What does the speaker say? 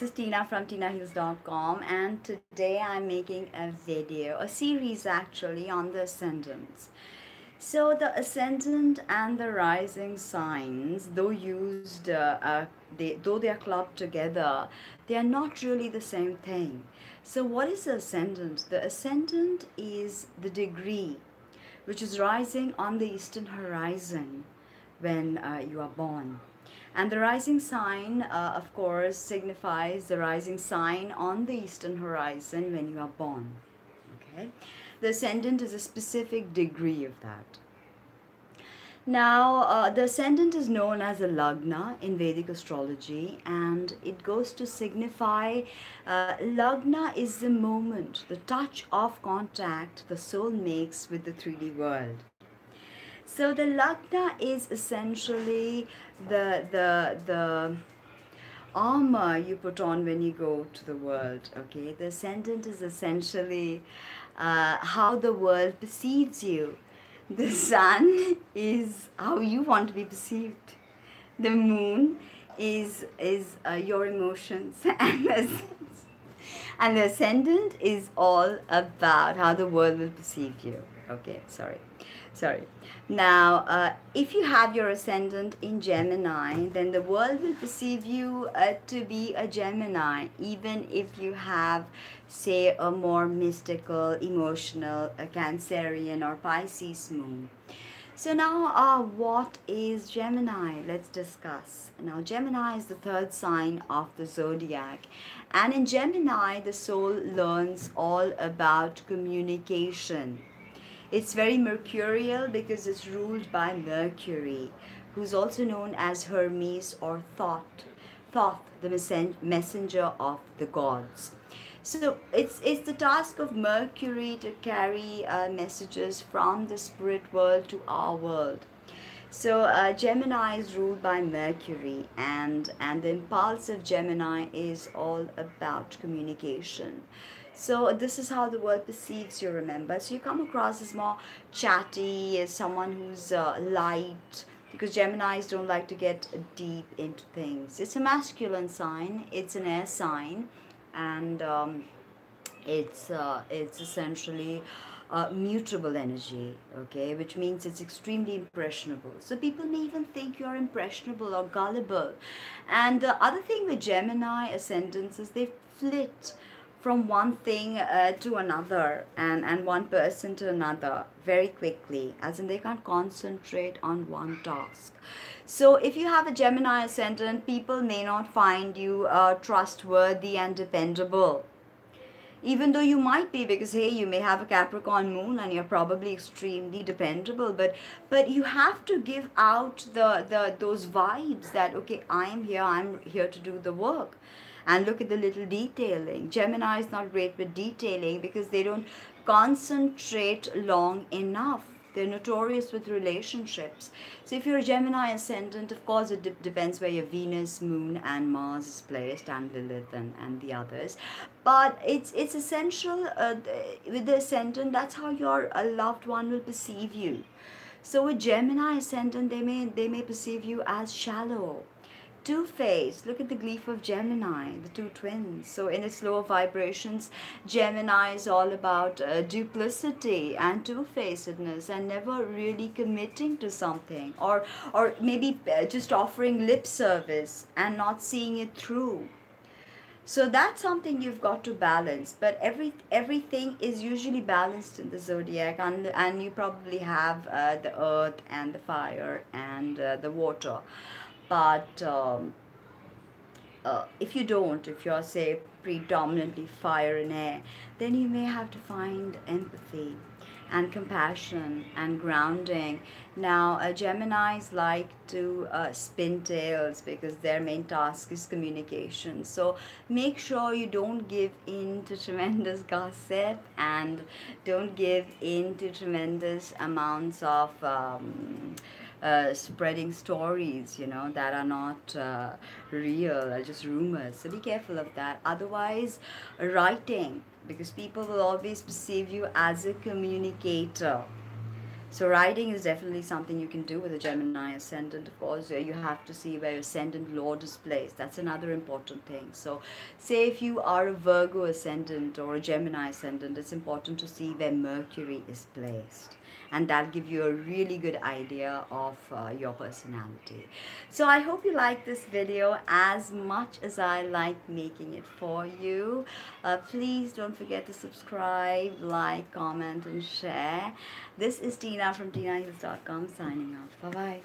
is Tina from TinaHills.com, and today I'm making a video, a series actually, on the ascendants. So the ascendant and the rising signs, though they are clubbed together, they are not really the same thing. So what is the ascendant? The ascendant is the degree which is rising on the eastern horizon when you are born. And the rising sign, of course, signifies the rising sign on the eastern horizon when you are born. Okay? The ascendant is a specific degree of that. Now, the ascendant is known as a lagna in Vedic astrology, and it goes to signify lagna is the moment, the touch of contact the soul makes with the 3D world. So the lagna is essentially the armor you put on when you go to the world. Okay, the ascendant is essentially how the world perceives you. The sun is how you want to be perceived. The moon is your emotions and the ascendant is all about how the world will perceive you. Okay, sorry. Now, if you have your ascendant in Gemini, then the world will perceive you to be a Gemini, even if you have, say, a more mystical, emotional, a Cancerian or Pisces moon. So now, what is Gemini? Let's discuss. Now, Gemini is the third sign of the zodiac. And in Gemini, the soul learns all about communication. It's very mercurial because it's ruled by Mercury, who's also known as Hermes or Thoth, the messenger of the gods. So it's the task of Mercury to carry messages from the spirit world to our world. So Gemini is ruled by Mercury, and the impulse of Gemini is all about communication. So this is how the world perceives you, remember. So you come across as more chatty, as someone who's light, because Geminis don't like to get deep into things. It's a masculine sign, it's an air sign, and it's essentially mutable energy, okay, which means it's extremely impressionable. So people may even think you're impressionable or gullible. And the other thing with Gemini ascendants is they flit from one thing to another, and one person to another very quickly, as in they can't concentrate on one task. So if you have a Gemini ascendant, people may not find you trustworthy and dependable, even though you might be, because hey, you may have a Capricorn moon and you're probably extremely dependable, but you have to give out the those vibes that okay, I'm here to do the work. And look at the little detailing. Gemini is not great with detailing because they don't concentrate long enough. They're notorious with relationships. So if you're a Gemini ascendant, of course it depends where your Venus, Moon and Mars is placed, and Lilith and the others. But it's essential with the ascendant, that's how your loved one will perceive you. So with Gemini ascendant, they may perceive you as shallow, two-faced. Look at the glyph of Gemini, the two twins. So in its lower vibrations, Gemini is all about duplicity and two-facedness, and never really committing to something, or maybe just offering lip service and not seeing it through. So that's something you've got to balance. But everything is usually balanced in the zodiac, and you probably have the earth and the fire and the water. But if you don't, if you're, say, predominantly fire and air, then you may have to find empathy and compassion and grounding. Now, Geminis like to spin tails because their main task is communication. So make sure you don't give in to tremendous gossip, and don't give in to tremendous amounts of spreading stories, that are not real, just rumors. So be careful of that. Otherwise, writing, because people will always perceive you as a communicator. So writing is definitely something you can do with a Gemini Ascendant. Of course, you have to see where your Ascendant Lord is placed. That's another important thing. So say if you are a Virgo Ascendant or a Gemini Ascendant, it's important to see where Mercury is placed. And that'll give you a really good idea of your personality. So I hope you like this video as much as I like making it for you. Please don't forget to subscribe, like, comment, and share. This is Tina from TinaHills.com signing off. Bye-bye.